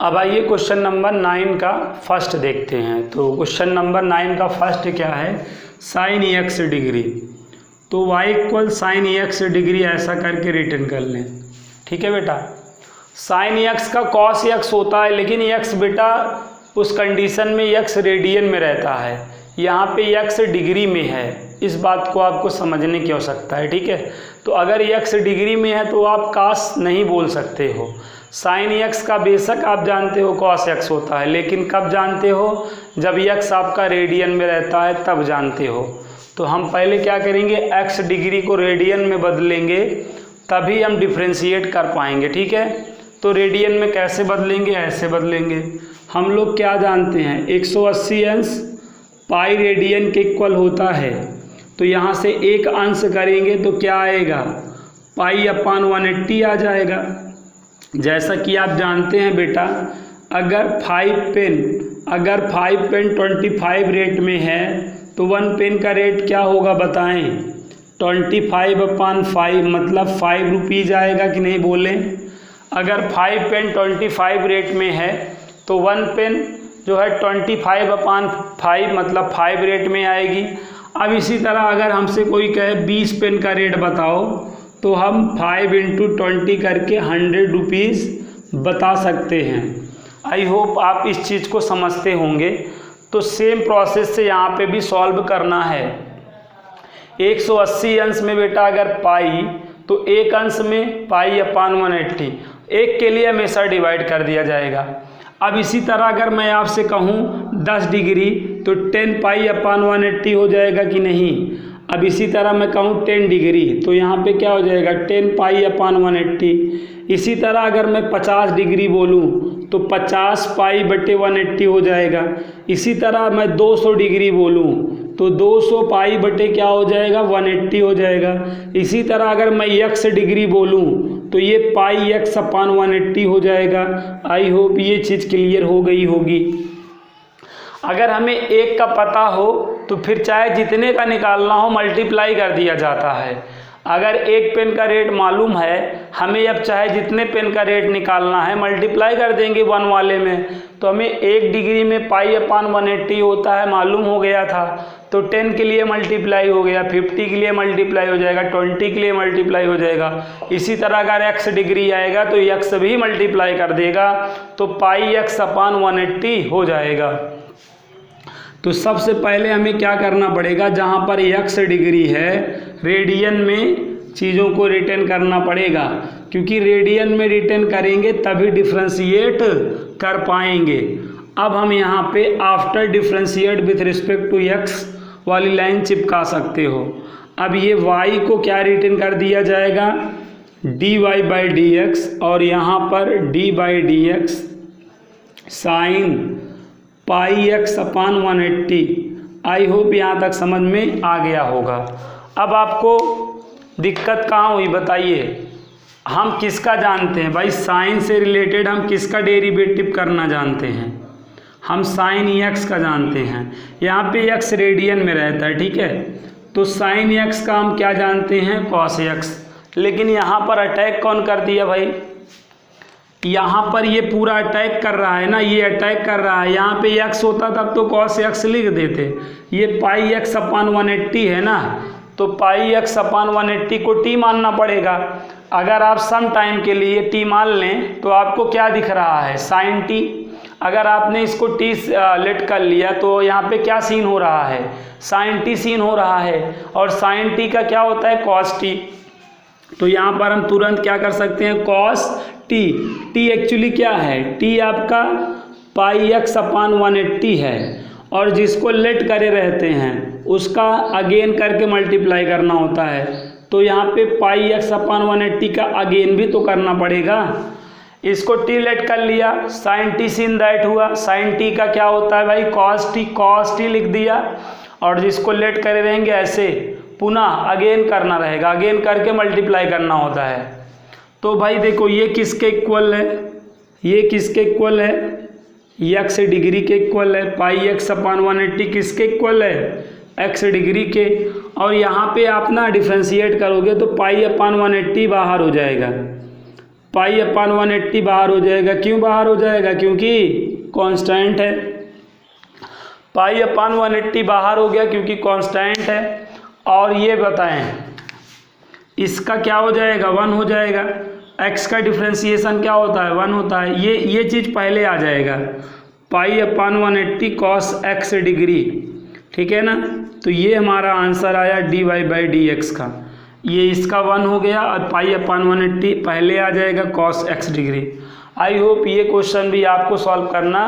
अब आइए question number 9 का फर्स्ट देखते हैं। तो क्वेश्चन नंबर 9 का फर्स्ट क्या है, साइन एक्स डिग्री। तो y equal sine x degree ऐसा करके रिटर्न कर लें। ठीक है बेटा, साइन एक्स का कॉस एक्स होता है, लेकिन एक्स बेटा उस कंडीशन में एक्स रेडियन में रहता है, यहाँ पे एक्स डिग्री में है। इस बात को आपको समझने की आवश्यकता है। ठीक है, तो अगर एक्स डिग्री में है तो आप कास नहीं बोल सकते हो। साइन एक्स का बेशक आप जानते हो कॉस एक्स होता है, लेकिन कब जानते हो, जब एक्स आपका रेडियन में रहता है तब जानते हो। तो हम पहले क्या करेंगे, एक्स डिग्री को रेडियन में बदलेंगे, तभी हम डिफ्रेंशिएट कर पाएंगे। ठीक है, तो रेडियन में कैसे बदलेंगे, ऐसे बदलेंगे। हम लोग क्या जानते हैं, 180 अंश पाई रेडियन के इक्वल होता है। तो यहाँ से एक अंश करेंगे तो क्या आएगा, पाई अपान 180 आ जाएगा। जैसा कि आप जानते हैं बेटा, अगर 5 पेन 25 रेट में है तो 1 पेन का रेट क्या होगा बताएं, 25/5 मतलब 5 रुपीज़ आएगा कि नहीं बोलें। अगर 5 पेन 25 रेट में है तो 1 पेन जो है 25/5 मतलब 5 रेट में आएगी। अब इसी तरह अगर हमसे कोई कहे 20 पेन का रेट बताओ, तो हम 5 × 20 करके 100 रुपीज़ बता सकते हैं। आई होप आप इस चीज़ को समझते होंगे। तो सेम प्रोसेस से यहाँ पे भी सॉल्व करना है। 180 अंश में बेटा अगर पाई, तो एक अंश में पाई अपान 180, एक के लिए हमेशा डिवाइड कर दिया जाएगा। अब इसी तरह अगर मैं आपसे कहूँ 10 डिग्री तो 10 पाई अपान 180 हो जाएगा कि नहीं। अब इसी तरह मैं कहूँ 10 डिग्री तो यहाँ पे क्या हो जाएगा, 10 पाई अपान 180। इसी तरह अगर मैं 50 डिग्री बोलूँ तो 50 पाई बटे 180 हो जाएगा। इसी तरह मैं 200 डिग्री बोलूँ तो 200 पाई बटे क्या हो जाएगा, 180 हो जाएगा। इसी तरह अगर मैं x डिग्री बोलूँ तो ये पाई x अपान 180 हो जाएगा। आई होप ये चीज़ क्लियर हो गई होगी। अगर हमें एक का पता हो तो फिर चाहे जितने का निकालना हो मल्टीप्लाई कर दिया जाता है। अगर एक पेन का रेट मालूम है, हमें अब चाहे जितने पेन का रेट निकालना है मल्टीप्लाई कर देंगे 1 वाले में। तो हमें 1 डिग्री में पाई अपान 180 होता है, मालूम हो गया था। तो 10 के लिए मल्टीप्लाई हो गया, 50 के लिए मल्टीप्लाई हो जाएगा, 20 के लिए मल्टीप्लाई हो जाएगा। इसी तरह अगर x डिग्री आएगा तो x भी मल्टीप्लाई कर देगा, तो पाई x अपान 180 हो जाएगा। तो सबसे पहले हमें क्या करना पड़ेगा, जहाँ पर x डिग्री है रेडियन में चीज़ों को रिटर्न करना पड़ेगा, क्योंकि रेडियन में रिटर्न करेंगे तभी डिफ्रेंशिएट कर पाएंगे। अब हम यहाँ पे after differentiate with respect to x वाली लाइन चिपका सकते हो। अब ये y को क्या रिटर्न कर दिया जाएगा, dy/dx, और यहाँ पर d/dx sine pi x upon 180। I hope यहाँ तक समझ में आ गया होगा। अब आपको दिक्कत कहाँ हुई बताइए, हम किसका जानते हैं भाई, साइन से रिलेटेड हम किसका डेरिवेटिव करना जानते हैं, हम साइन x का जानते हैं। यहाँ पे x रेडियन में रहता है। ठीक है, तो साइन x का हम क्या जानते हैं, कॉस x। लेकिन यहाँ पर अटैक कौन कर दिया भाई, यहाँ पर ये पूरा अटैक कर रहा है ना, ये अटैक कर रहा है। यहाँ पे x होता तब तो cos x लिख देते, ये पाई x अपान 180 है ना, तो पाई x अपान 180 को t मानना पड़ेगा। अगर आप सम टाइम के लिए t मान लें तो आपको क्या दिख रहा है, साइन t। अगर आपने इसको t लेट कर लिया तो यहाँ पे क्या सीन हो रहा है, साइन t सीन हो रहा है, और साइन t का क्या होता है, cos t। तो यहाँ पर हम तुरंत क्या कर सकते हैं, cos t। t एक्चुअली क्या है, t आपका पाई x अपान 180 है, और जिसको लेट करे रहते हैं उसका अगेन करके मल्टीप्लाई करना होता है। तो यहाँ पे पाई x अपान 180 का अगेन भी तो करना पड़ेगा। इसको t लेट कर लिया, साइन t सीन दैट हुआ। साइन t का क्या होता है भाई, cos t लिख दिया, और जिसको लेट करे रहेंगे ऐसे पुनः अगेन करना रहेगा, अगेन करके मल्टीप्लाई करना होता है। तो भाई देखो ये किसके इक्वल है, ये किसके इक्वल है, x डिग्री के इक्वल है। पाई x अपान 180 किसके इक्वल है, x डिग्री के। और यहाँ पे आप ना डिफ्रेंशिएट करोगे तो पाई अपान 180 बाहर हो जाएगा। पाई अपान 180 बाहर हो जाएगा। क्यों बाहर हो जाएगा? क्योंकि कांस्टेंट है। पाई अपान 180 बाहर हो गया क्योंकि कांस्टेंट है। और ये बताएं इसका क्या हो जाएगा? 1 हो जाएगा। x का डिफ्रेंसिएशन क्या होता है? 1 होता है। ये चीज़ पहले आ जाएगा। पाई अपान 180 कॉस x डिग्री, ठीक है ना। तो ये हमारा आंसर आया dy/dx का। ये इसका 1 हो गया और पाई अपान 180 पहले आ जाएगा cos x degree. I hope ये क्वेश्चन भी आपको सॉल्व करना